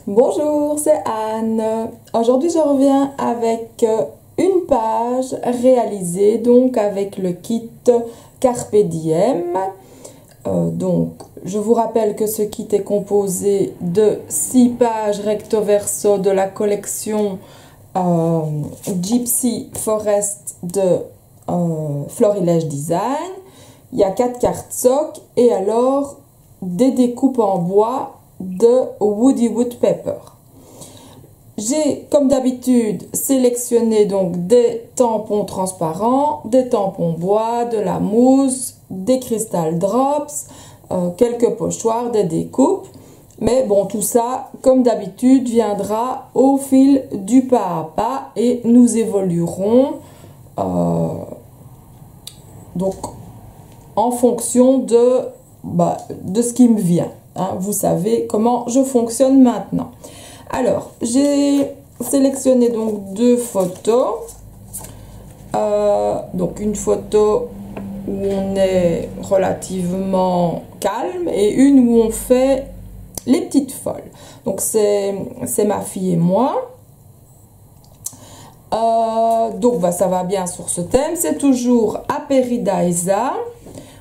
Bonjour, c'est Anne. Aujourd'hui, je reviens avec une page réalisée donc avec le kit Carpe Diem. Je vous rappelle que ce kit est composé de 6 pages recto verso de la collection Gypsy Forest de Florilège Design. Il y a 4 cartes soc et alors des découpes en bois de Woody Woodpepper. J'ai comme d'habitude sélectionné donc des tampons transparents, des tampons bois, de la mousse, des crystal drops, quelques pochoirs, des découpes. Mais bon, tout ça, comme d'habitude, viendra au fil du pas à pas et nous évoluerons donc en fonction de ce qui me vient. Vous savez comment je fonctionne maintenant. Alors, j'ai sélectionné donc 2 photos. Donc une photo où on est relativement calme et une où on fait les petites folles. Donc c'est ma fille et moi. Ça va bien sur ce thème. C'est toujours Aperidaisa.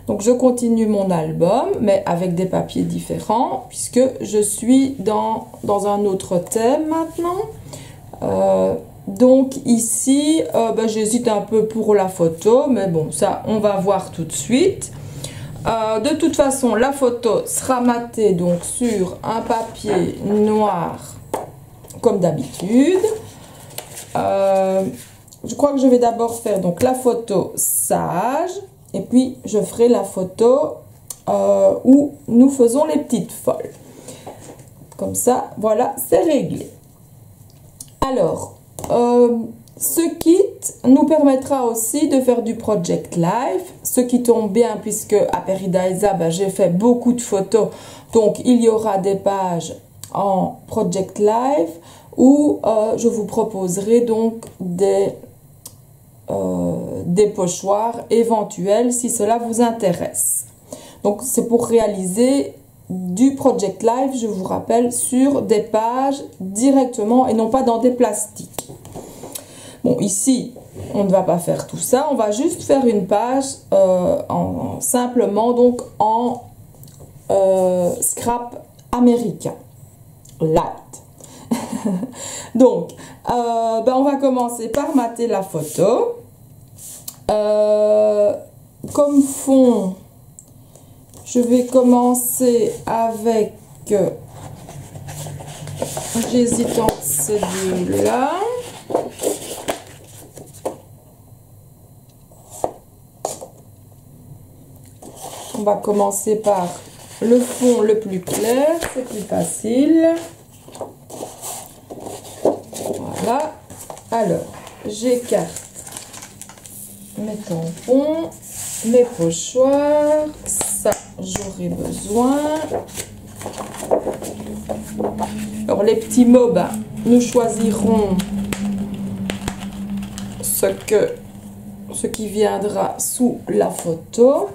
Donc je continue mon album, mais avec des papiers différents, puisque je suis dans un autre thème maintenant. Donc ici, j'hésite un peu pour la photo, mais bon, ça on va voir tout de suite. De toute façon, la photo sera matée donc sur un papier noir, comme d'habitude. Je crois que je vais d'abord faire donc la photo sage. Et puis, je ferai la photo où nous faisons les petites folles. Comme ça, voilà, c'est réglé. Alors, ce kit nous permettra aussi de faire du Project Life. Ce qui tombe bien puisque à Peridaisa, j'ai fait beaucoup de photos. Donc, il y aura des pages en Project Life où je vous proposerai donc des pochoirs éventuels si cela vous intéresse. Donc c'est pour réaliser du Project Life, je vous rappelle, sur des pages directement et non pas dans des plastiques. Bon, ici on ne va pas faire tout ça, on va juste faire une page simplement donc en scrap américain light. Donc on va commencer par mater la photo. Comme fond, je vais commencer avec, j'hésite entre ces deux-là. On va commencer par le fond le plus clair, c'est plus facile. Voilà. Alors, j'écarte mes tampons, mes pochoirs, ça j'aurai besoin. Alors les petits mots, nous choisirons ce qui viendra sous la photo.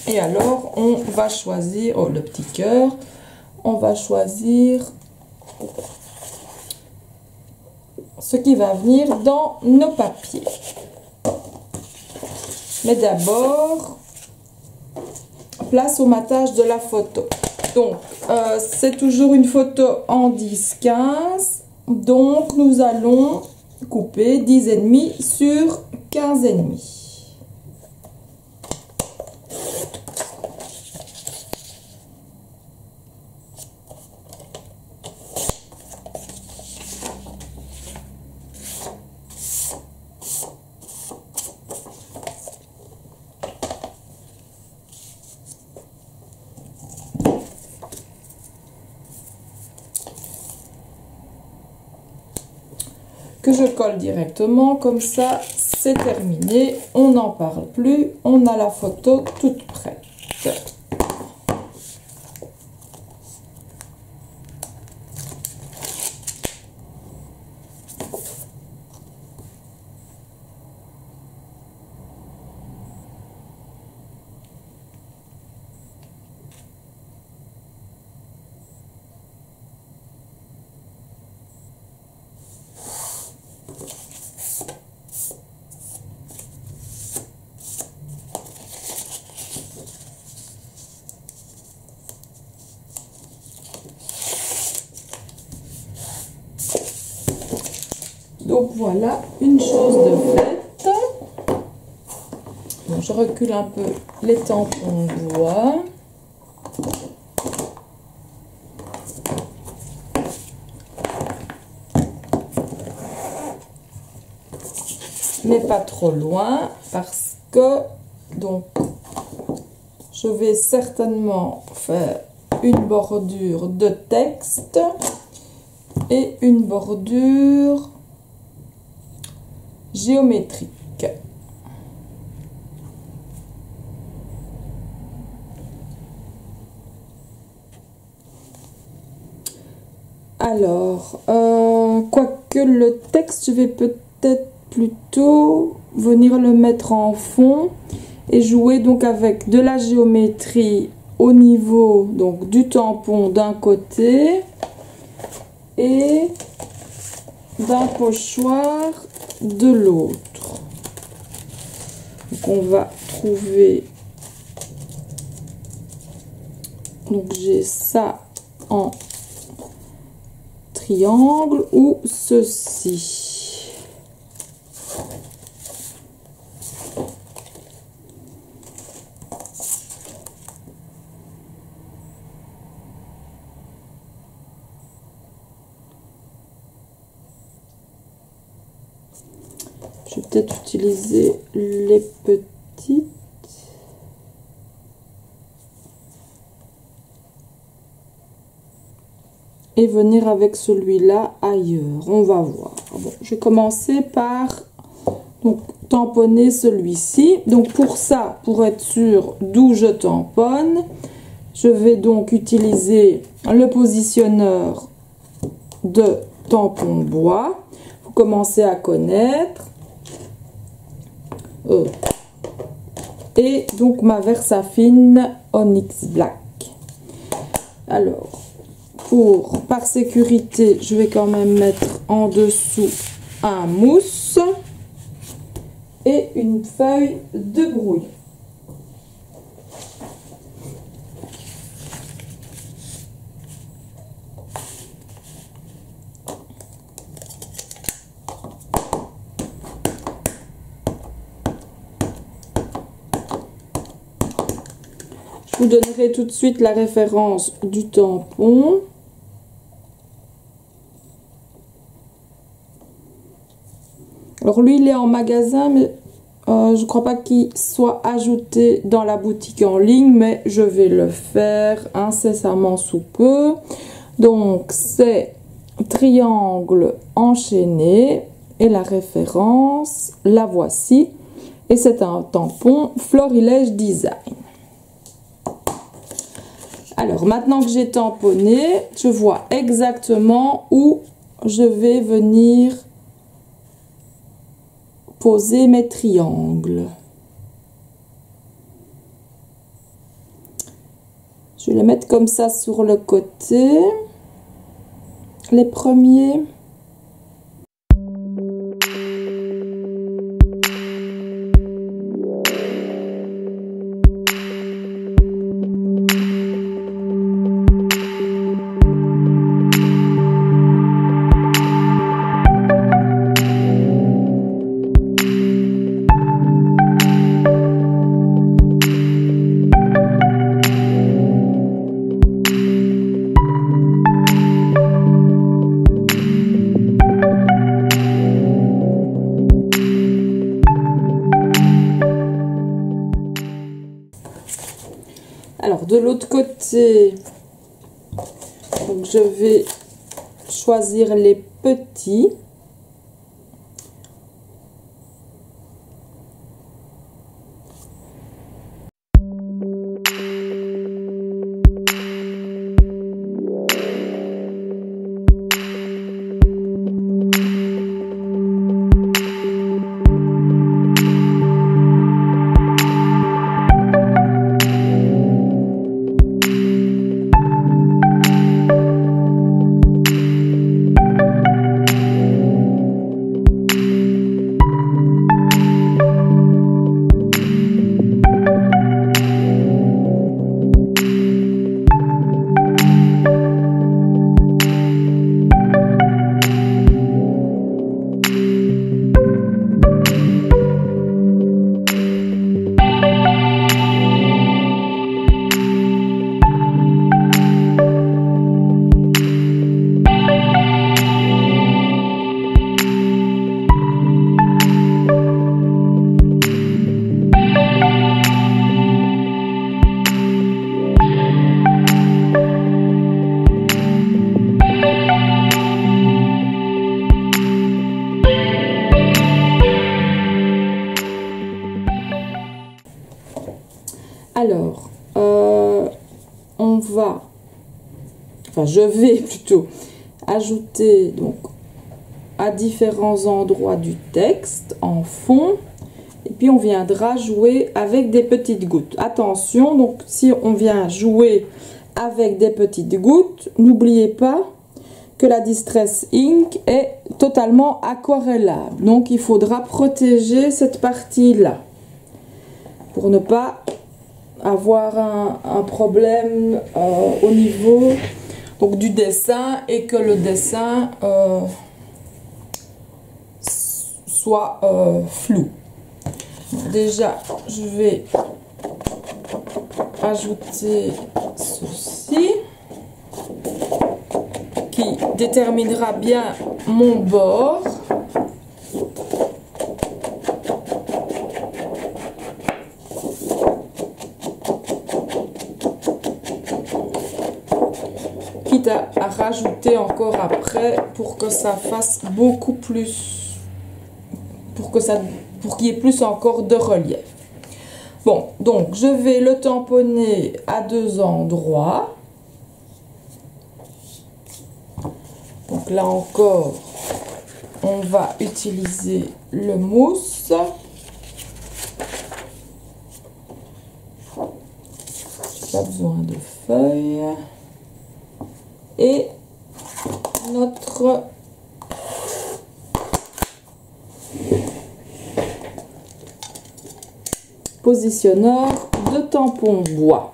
Et alors on va choisir, le petit cœur, on va choisir ce qui va venir dans nos papiers. Mais d'abord, place au matage de la photo. Donc, c'est toujours une photo en 10-15. Donc, nous allons couper 10,5 sur 15,5. Que je colle directement, comme ça c'est terminé, on n'en parle plus, on a la photo toute prête. Donc voilà, une chose de faite. Bon, je recule un peu les tampons bois. Mais pas trop loin parce que donc je vais certainement faire une bordure de texte et une bordure géométrique. Alors, quoique le texte, je vais peut-être plutôt venir le mettre en fond et jouer donc avec de la géométrie au niveau donc du tampon d'un côté et d'un pochoir de l'autre. Donc on va trouver, donc j'ai ça en triangle ou ceci. Je vais peut-être utiliser les petites. Et venir avec celui-là ailleurs. On va voir. Bon, je vais commencer par donc, tamponner celui-ci. Donc pour ça, pour être sûr d'où je tamponne, je vais donc utiliser le positionneur de tampon bois. Vous commencez à connaître. Et donc ma Versafine Onyx Black. Alors, par sécurité, je vais quand même mettre en dessous un mousse et une feuille de brouille. Je vous donnerai tout de suite la référence du tampon. Alors lui, il est en magasin, mais je ne crois pas qu'il soit ajouté dans la boutique en ligne, mais je vais le faire incessamment sous peu. Donc c'est triangle enchaîné et la référence, la voici. Et c'est un tampon Florilège Design. Alors maintenant que j'ai tamponné, je vois exactement où je vais venir poser mes triangles. Je vais les mettre comme ça sur le côté, les premiers. Alors de l'autre côté, donc je vais choisir les petits. enfin je vais plutôt ajouter donc à différents endroits du texte en fond. Et puis on viendra jouer avec des petites gouttes. Attention, donc si on vient jouer avec des petites gouttes, n'oubliez pas que la Distress Ink est totalement aquarellable. Donc il faudra protéger cette partie-là pour ne pas avoir un problème au niveau donc, du dessin et que le dessin soit flou. Déjà, je vais ajouter ceci qui déterminera bien mon bord. Quitte à rajouter encore après pour que ça fasse beaucoup plus, pour qu'il y ait plus encore de relief. Bon, donc je vais le tamponner à 2 endroits. Donc là encore, on va utiliser le mousse. J'ai pas besoin de feuilles. Et notre positionneur de tampon bois.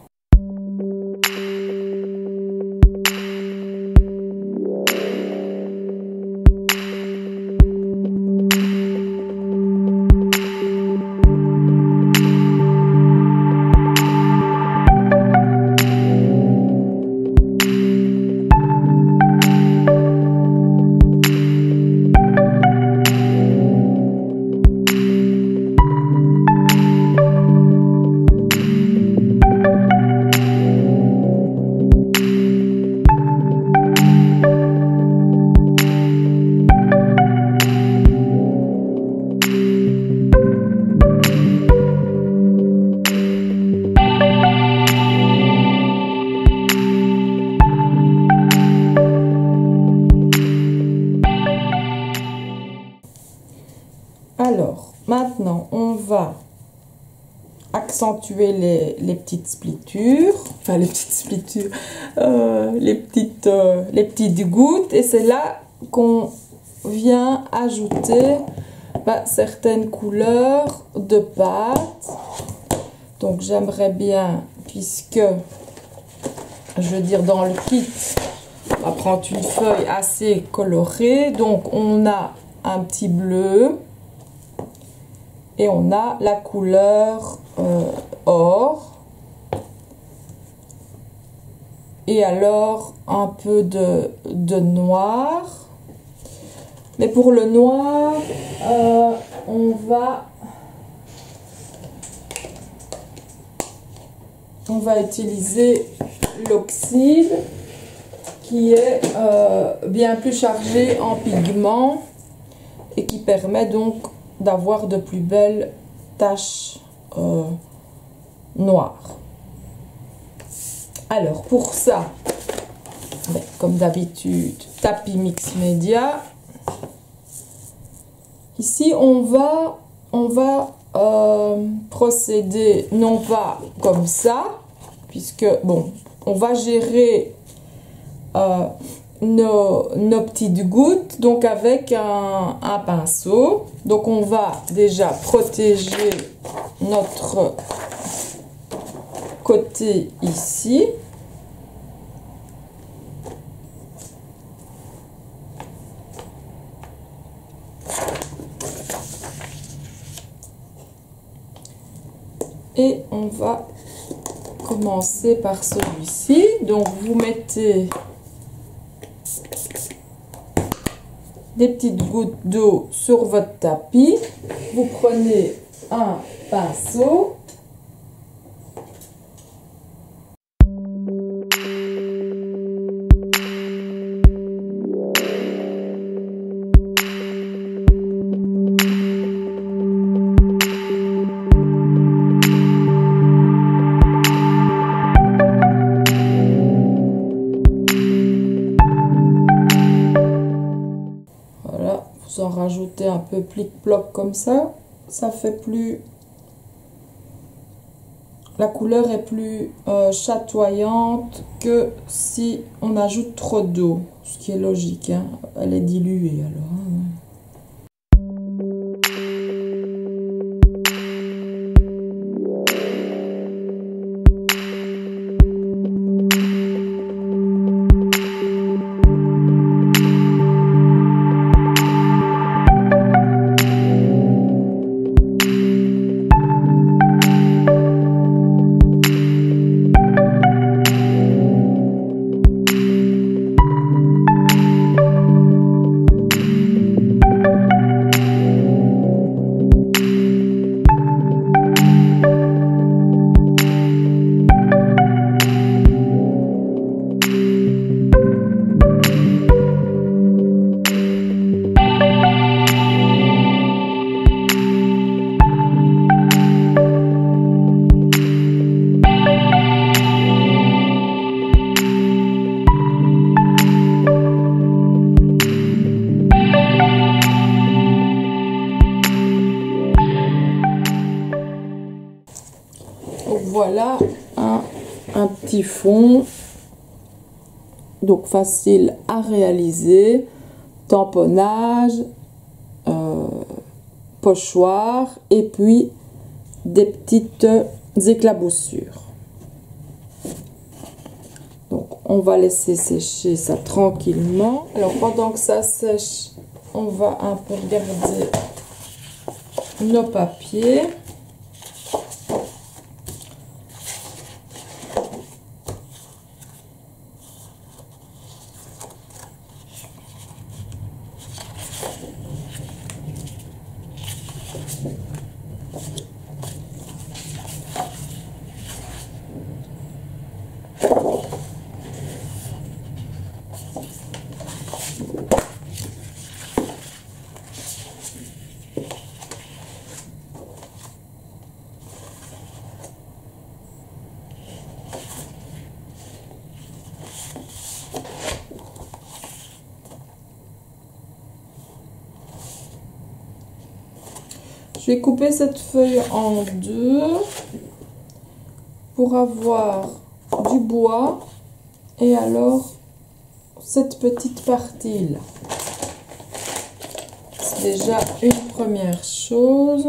Alors, maintenant, on va accentuer les petites splittures, enfin les petites splittures, les petites gouttes. Et c'est là qu'on vient ajouter certaines couleurs de pâte. Donc, j'aimerais bien, puisque, je veux dire, dans le kit, on va prendre une feuille assez colorée. Donc, on a un petit bleu. Et on a la couleur or. Et alors un peu de noir. Mais pour le noir, on va utiliser l'oxyde qui est bien plus chargé en pigments et qui permet donc d'avoir de plus belles taches noires. Alors pour ça, comme d'habitude, tapis mix média. Ici on va procéder non pas comme ça, puisque bon, on va gérer nos petites gouttes donc avec un pinceau. Donc on va déjà protéger notre côté ici. Et on va commencer par celui-ci. Donc vous mettez des petites gouttes d'eau sur votre tapis. Vous prenez un pinceau. rajouter un peu plic-ploc comme ça fait plus... La couleur est plus chatoyante que si on ajoute trop d'eau, ce qui est logique, hein. Elle est diluée alors. Hein. Voilà un petit fond, donc facile à réaliser, tamponnage, pochoir et puis des petites éclaboussures. Donc on va laisser sécher ça tranquillement. Alors pendant que ça sèche, on va un peu regarder nos papiers. Je vais couper cette feuille en deux pour avoir du bois et alors cette petite partie là. C'est déjà une première chose.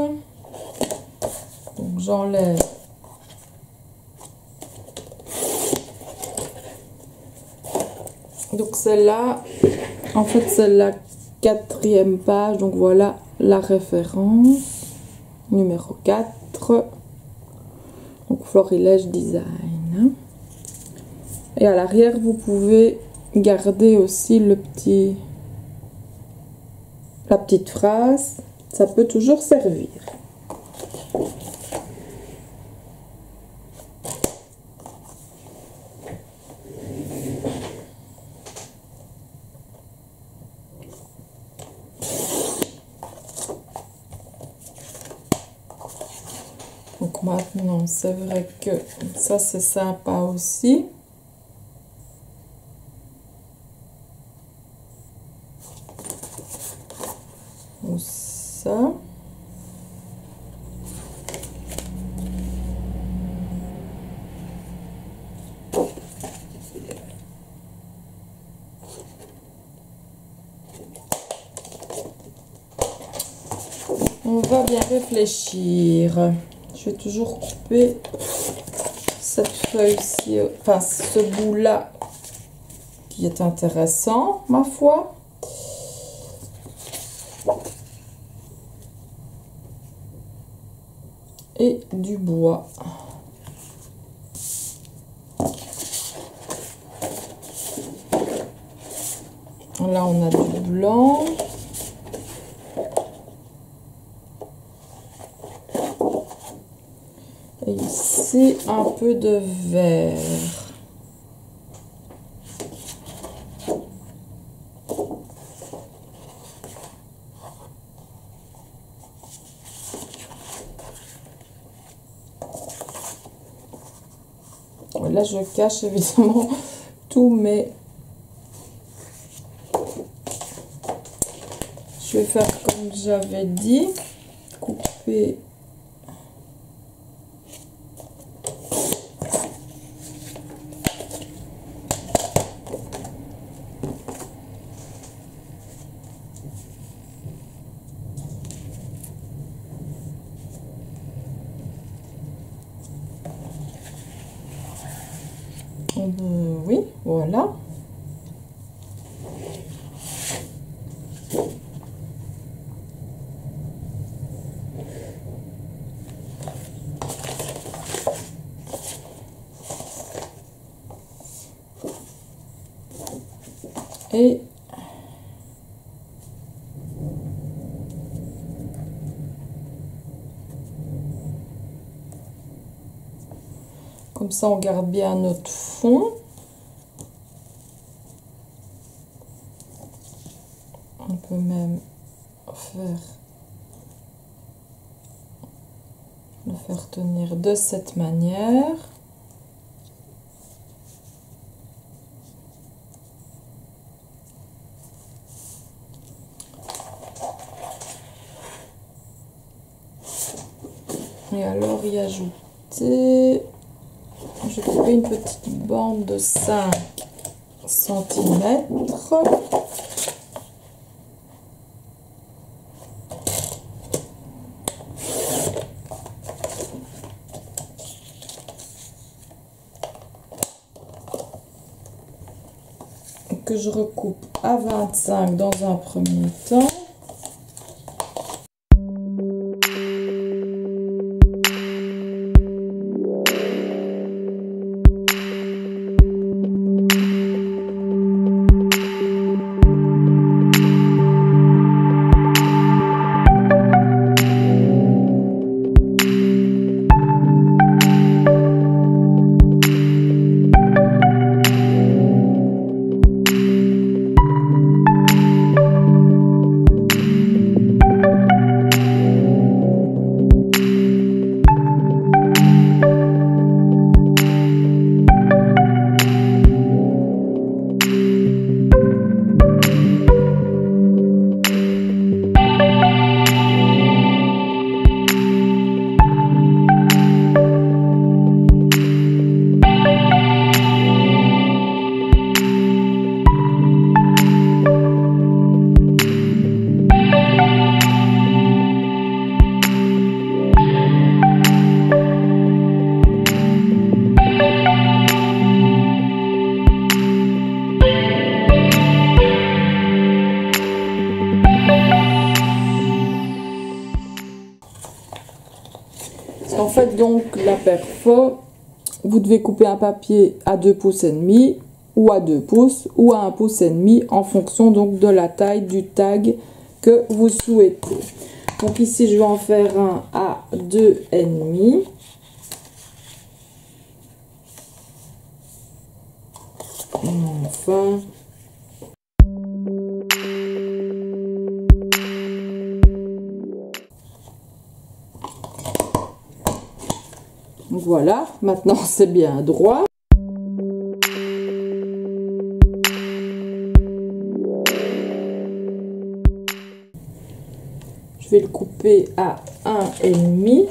Donc j'enlève donc celle-là, en fait c'est la 4e page, donc voilà la référence numéro 4, donc Florilège Design. Et à l'arrière vous pouvez garder aussi la petite phrase, ça peut toujours servir. Donc maintenant, c'est vrai que ça c'est sympa aussi. Ou ça. On va bien réfléchir. Je vais toujours couper cette feuille-ci, enfin ce bout-là qui est intéressant, ma foi. Et du bois. Là, on a du blanc. Et ici, un peu de vert. Là, je cache évidemment tous mes Je vais faire comme j'avais dit, couper oui, voilà. Et comme ça, on garde bien notre fond. On peut même le faire tenir de cette manière. Et alors y ajouter, je vais couper une petite bande de 5 cm. Que je recoupe à 25 dans un premier temps. En fait, donc, la perfo, vous devez couper un papier à 2 pouces et demi ou à 2 pouces ou à 1 pouce et demi en fonction donc de la taille du tag que vous souhaitez. Donc ici, je vais en faire un à 2 et demi. Enfin. Voilà, maintenant c'est bien droit. Je vais le couper à 1,5.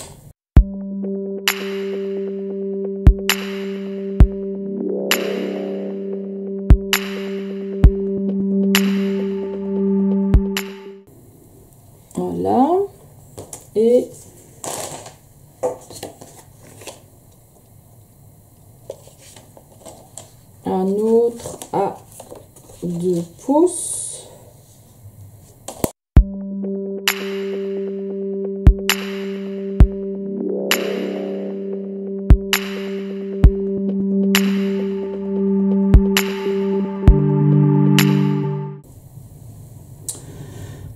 Voilà. Et un autre à 2 pouces.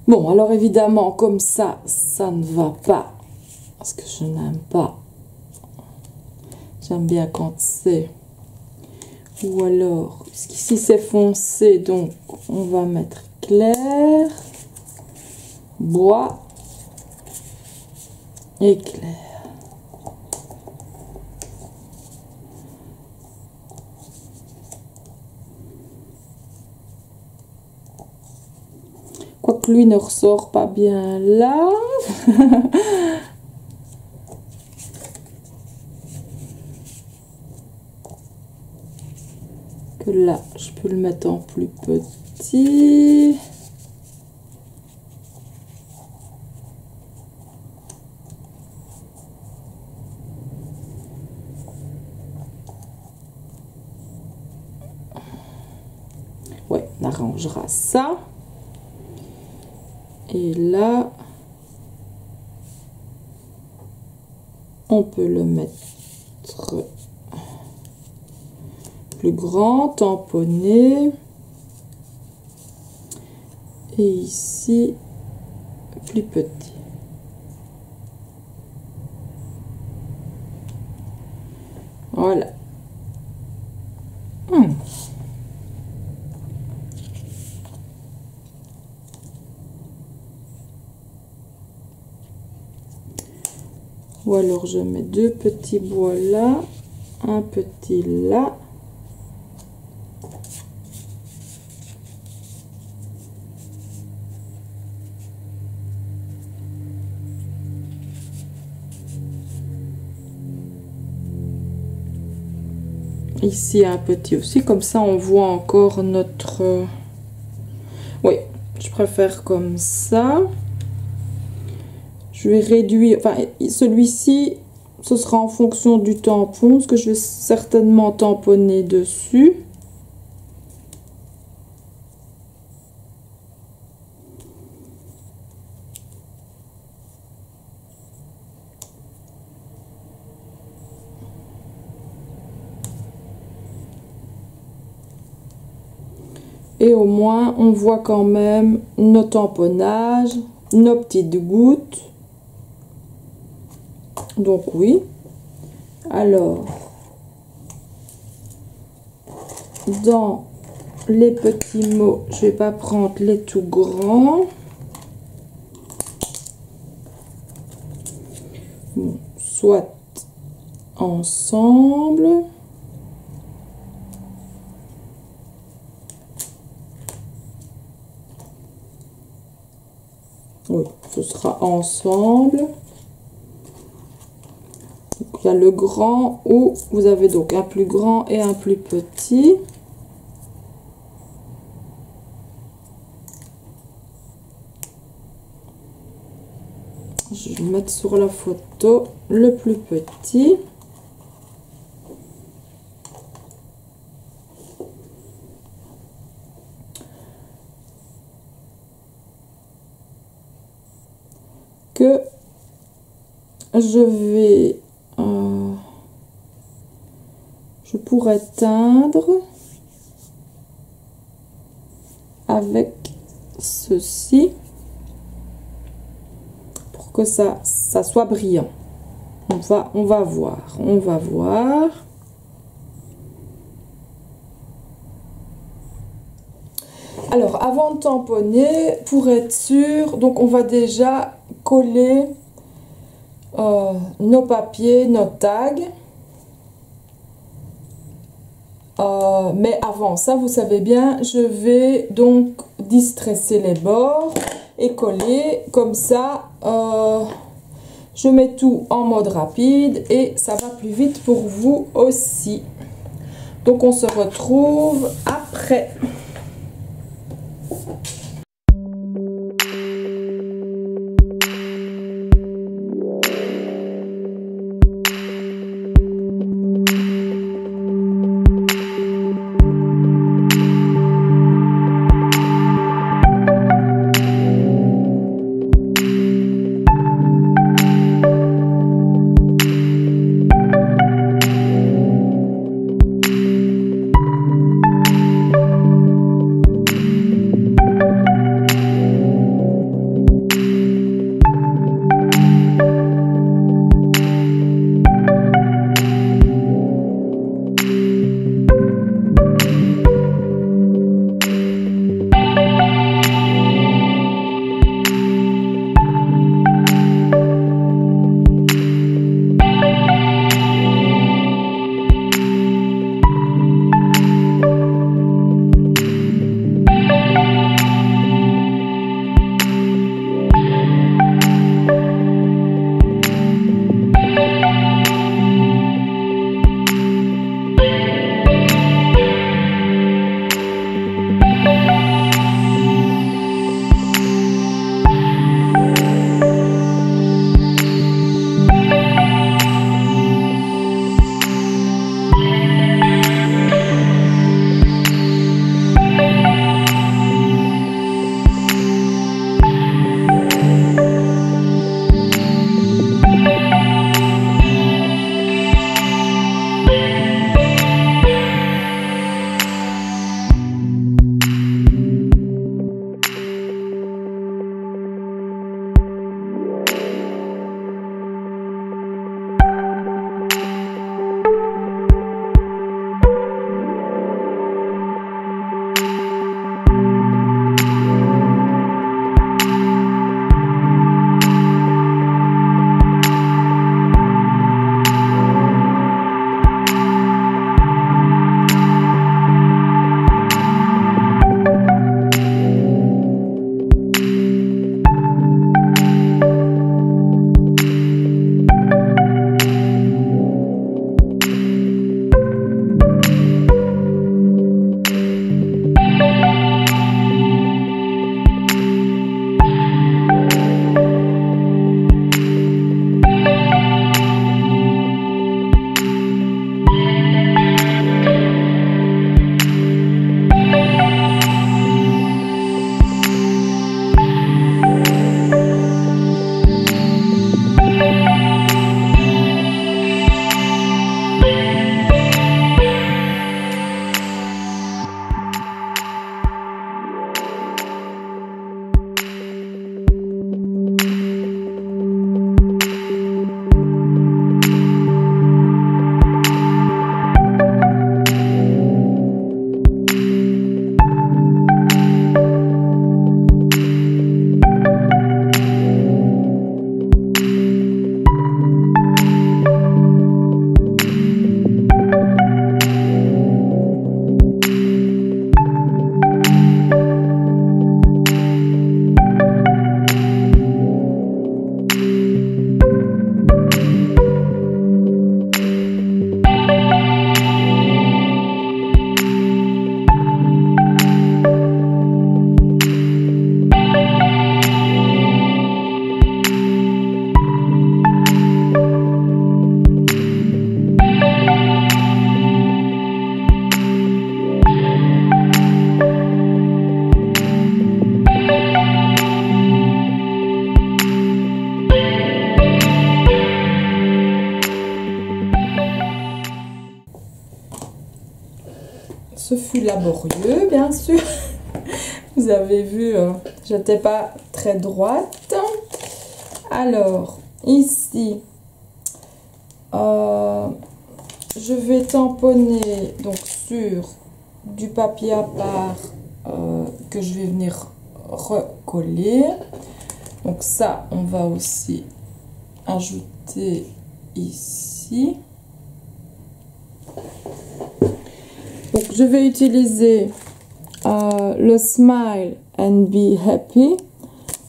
Bon, alors évidemment, comme ça ne va pas. Parce que je n'aime pas. J'aime bien quand c'est... Ou alors, puisqu'ici c'est foncé, donc on va mettre clair, bois et clair. que lui ne ressort pas bien là. Que là, je peux le mettre en plus petit. Ouais, on arrangera ça. Et là, on peut le mettre plus grand, tamponné. Et ici, plus petit. Voilà. Ou alors je mets deux petits bois là, un petit là. Ici un petit aussi, comme ça on voit encore notre... Oui, je préfère comme ça. Je vais réduire, enfin celui-ci, ce sera en fonction du tampon, parce que je vais certainement tamponner dessus. Et au moins, on voit quand même nos tamponnages, nos petites gouttes. Donc oui. Alors, dans les petits mots, je vais pas prendre les tout grands. Bon, soit ensemble. Oui, ce sera ensemble. Donc, il y a le grand où vous avez donc un plus grand et un plus petit. Je vais mettre sur la photo le plus petit. Que je vais... je pourrais teindre avec ceci pour que ça soit brillant. On va voir. Alors, avant de tamponner, pour être sûr, donc on va déjà coller nos papiers, nos tags. Mais avant ça, vous savez bien, je vais donc distresser les bords et coller comme ça. Je mets tout en mode rapide et ça va plus vite pour vous aussi. Donc on se retrouve après. laborieux, bien sûr. Vous avez vu, j'étais pas très droite. Alors, ici, je vais tamponner donc sur du papier à part que je vais venir recoller. Donc ça, on va aussi ajouter ici. Donc je vais utiliser le Smile and Be Happy.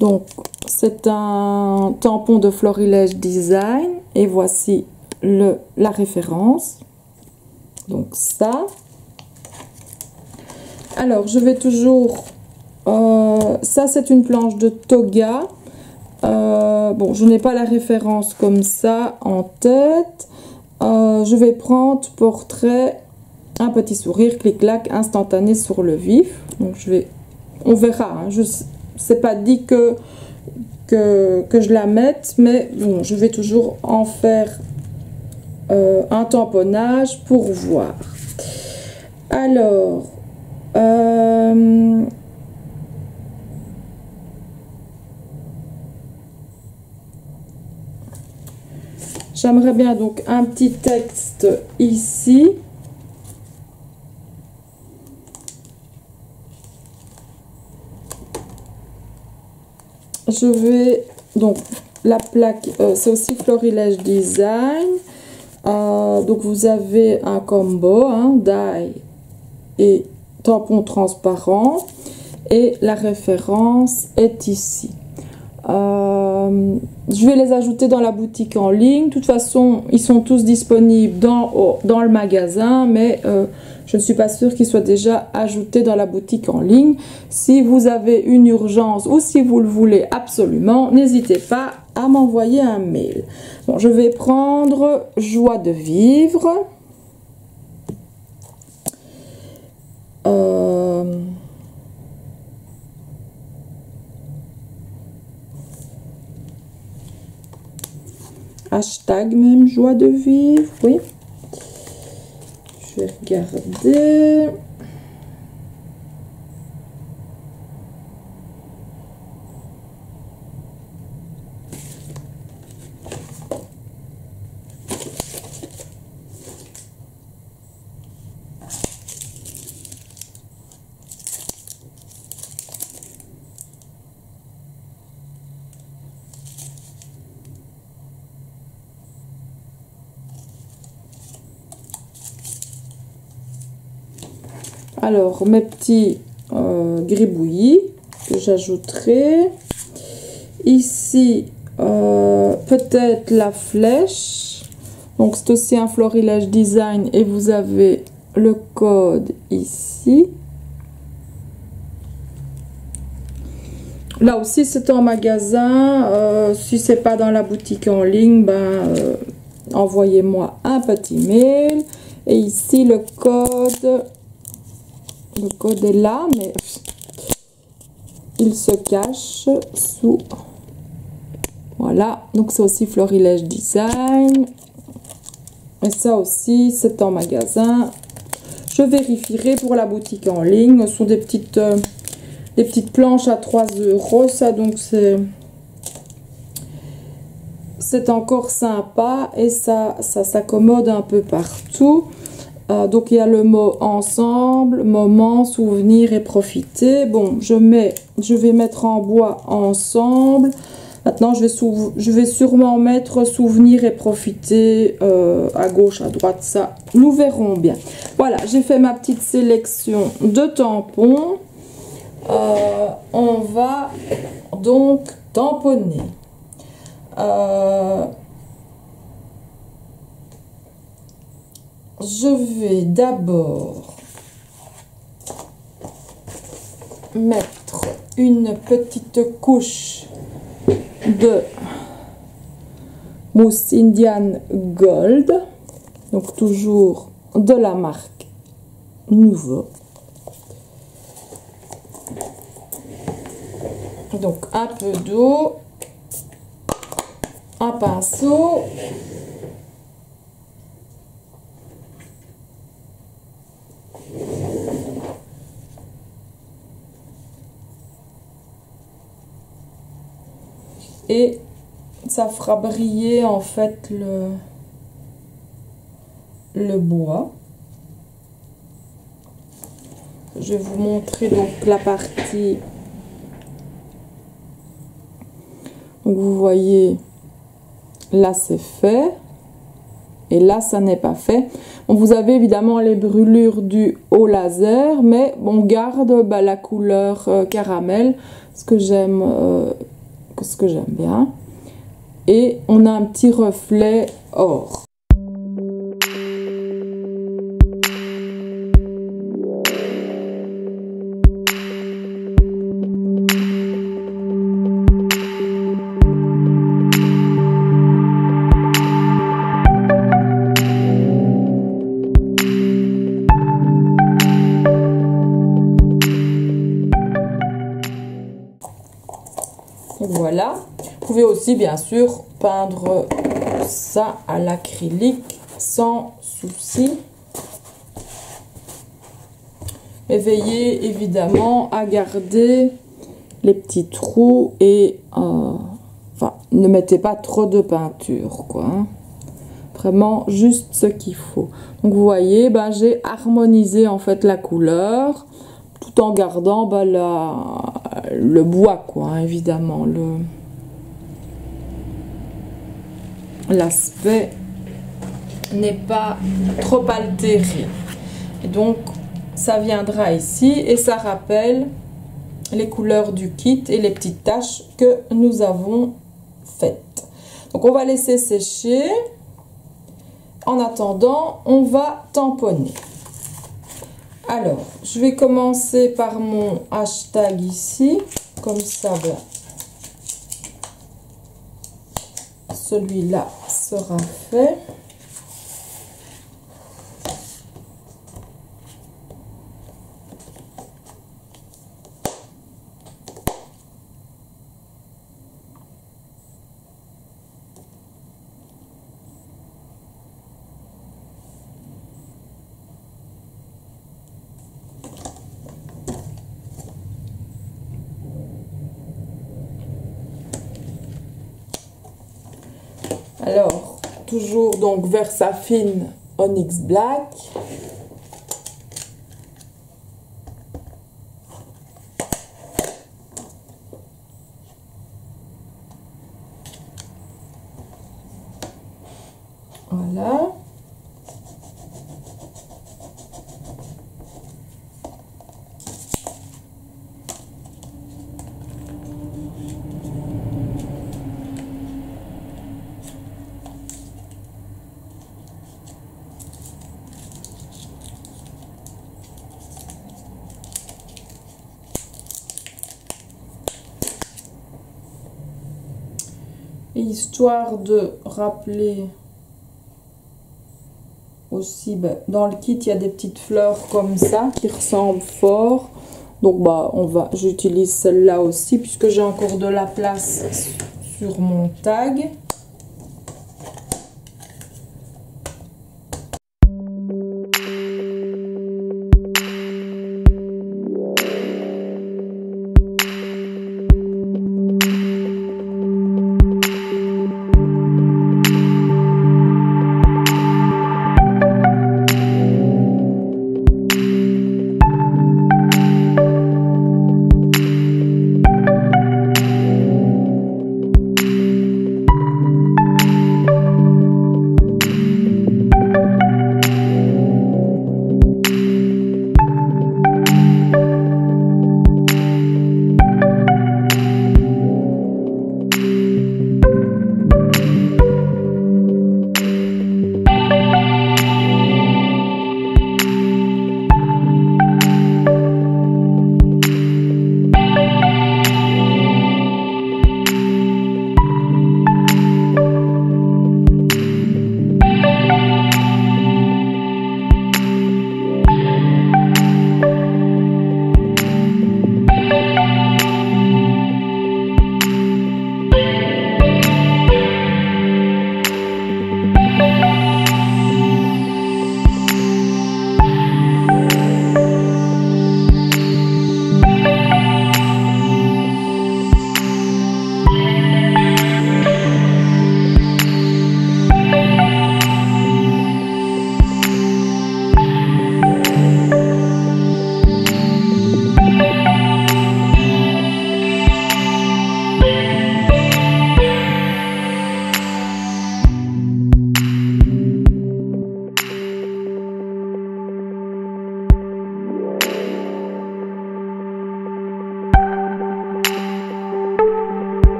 Donc c'est un tampon de Florilège Design et voici la référence. Donc ça. Alors je vais toujours, ça c'est une planche de Toga. Bon, je n'ai pas la référence comme ça en tête. Je vais prendre portrait, un petit sourire, clic-clac, instantané sur le vif. Donc on verra. Hein, c'est pas dit que je la mette, mais bon, je vais toujours en faire un tamponnage pour voir. Alors, j'aimerais bien donc un petit texte ici. Je vais donc la plaque, c'est aussi Florilège Design. Donc vous avez un combo, hein, die et tampon transparent, et la référence est ici. Je vais les ajouter dans la boutique en ligne. De toute façon, ils sont tous disponibles dans le magasin, mais je ne suis pas sûre qu'ils soient déjà ajoutés dans la boutique en ligne. Si vous avez une urgence ou si vous le voulez absolument, n'hésitez pas à m'envoyer un mail. Bon, je vais prendre Joie de vivre. Hashtag même, joie de vivre, oui. Je vais regarder. Alors, mes petits gribouillis que j'ajouterai. Ici, peut-être la flèche. Donc, c'est aussi un Florilège Design et vous avez le code ici. Là aussi, c'est en magasin. Si c'est pas dans la boutique en ligne, envoyez-moi un petit mail. Et ici, le code est là, mais il se cache sous. Voilà, donc c'est aussi Florilège Design. Et ça aussi, c'est en magasin. Je vérifierai pour la boutique en ligne. Ce sont des petites planches à 3 €. Ça, donc c'est encore sympa et ça s'accommode un peu partout. Donc il y a le mot ensemble, moment, souvenir et profiter. Bon, je vais mettre en bois ensemble. Maintenant, je vais sûrement mettre souvenir et profiter à gauche, à droite. Ça, nous verrons bien. Voilà, j'ai fait ma petite sélection de tampons. On va donc tamponner. Je vais d'abord mettre une petite couche de mousse Indian Gold, donc toujours de la marque Nouveau. Donc un peu d'eau, un pinceau. et ça fera briller en fait le bois. Je vais vous montrer donc la partie. Donc vous voyez, là c'est fait. Et là, ça n'est pas fait. Donc, vous avez évidemment les brûlures dues au laser, mais on garde la couleur caramel, ce que j'aime bien. Et on a un petit reflet or. Voilà, vous pouvez aussi bien sûr peindre ça à l'acrylique sans souci. Mais veillez évidemment à garder les petits trous et enfin, ne mettez pas trop de peinture, quoi. Hein. Vraiment juste ce qu'il faut. Donc vous voyez, j'ai harmonisé en fait la couleur tout en gardant le bois, quoi, hein, évidemment. L'aspect n'est pas trop altéré. Et donc, ça viendra ici et ça rappelle les couleurs du kit et les petites taches que nous avons faites. Donc, on va laisser sécher. En attendant, on va tamponner. Alors, je vais commencer par mon hashtag ici. Comme ça, celui-là sera fait. Alors, toujours donc Versafine Onyx Black. Voilà. Et histoire de rappeler aussi, dans le kit, il y a des petites fleurs comme ça qui ressemblent fort. Donc, j'utilise celle-là aussi puisque j'ai encore de la place sur mon tag.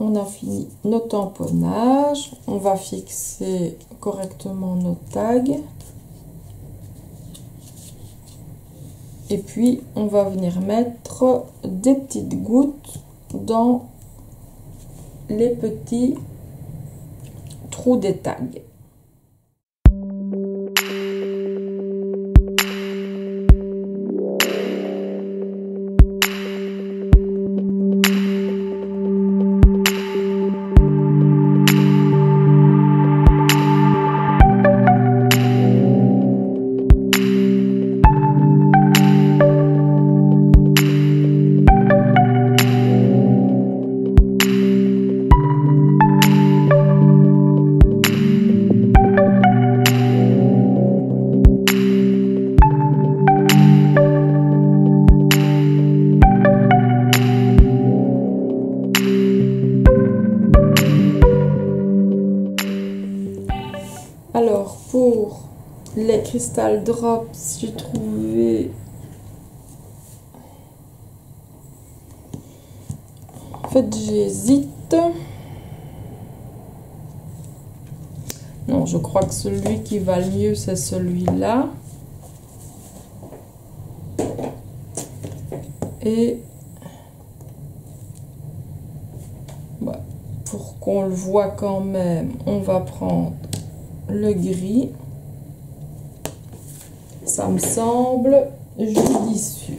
on a fini nos tamponnages. On va fixer correctement nos tags. Et puis, on va venir mettre des petites gouttes dans les petits trous des tags. Alors, pour les Crystal Drops, j'ai trouvé... En fait, j'hésite. Non, je crois que celui qui va le mieux, c'est celui-là. Et... bah, pour qu'on le voit quand même, on va prendre le gris. Ça me semble judicieux.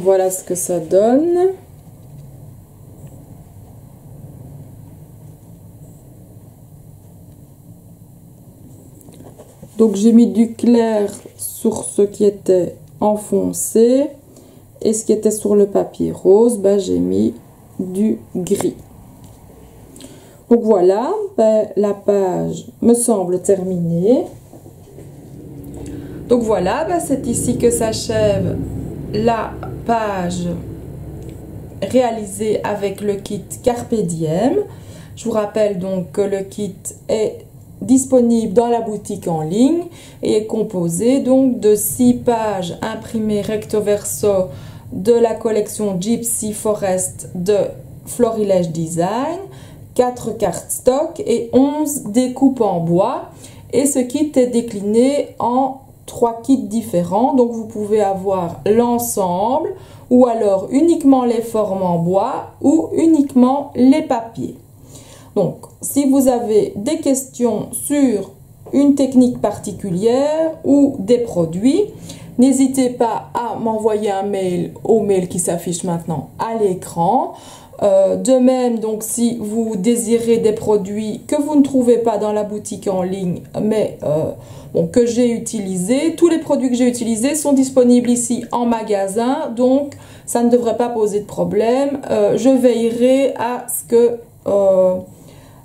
Voilà ce que ça donne. Donc j'ai mis du clair sur ce qui était enfoncé et ce qui était sur le papier rose, ben, j'ai mis du gris. Donc voilà, ben, la page me semble terminée. Donc voilà, ben, c'est ici que s'achève la page réalisée avec le kit Carpe Diem. Je vous rappelle donc que le kit est disponible dans la boutique en ligne et est composé donc de 6 pages imprimées recto verso de la collection Gypsy Forest de Florilège Design, 4 cartes stock et 11 découpes en bois. Et ce kit est décliné en 3 kits différents, donc vous pouvez avoir l'ensemble ou alors uniquement les formes en bois ou uniquement les papiers. Donc si vous avez des questions sur une technique particulière ou des produits, n'hésitez pas à m'envoyer un mail au mail qui s'affiche maintenant à l'écran. De même, donc si vous désirez des produits que vous ne trouvez pas dans la boutique en ligne, mais bon, que j'ai utilisés, tous les produits que j'ai utilisés sont disponibles ici en magasin, donc ça ne devrait pas poser de problème. Je veillerai à ce que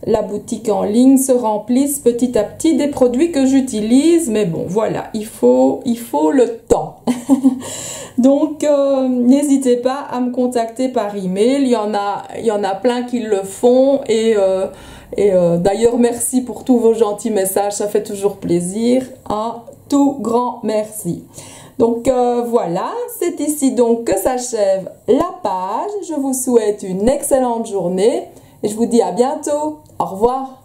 la boutique en ligne se remplisse petit à petit des produits que j'utilise, mais bon voilà, il faut le temps. Donc n'hésitez pas à me contacter par email, il y en a plein qui le font et d'ailleurs merci pour tous vos gentils messages, ça fait toujours plaisir, un tout grand merci. Donc voilà, c'est ici donc que s'achève la page. Je vous souhaite une excellente journée et je vous dis à bientôt. Au revoir.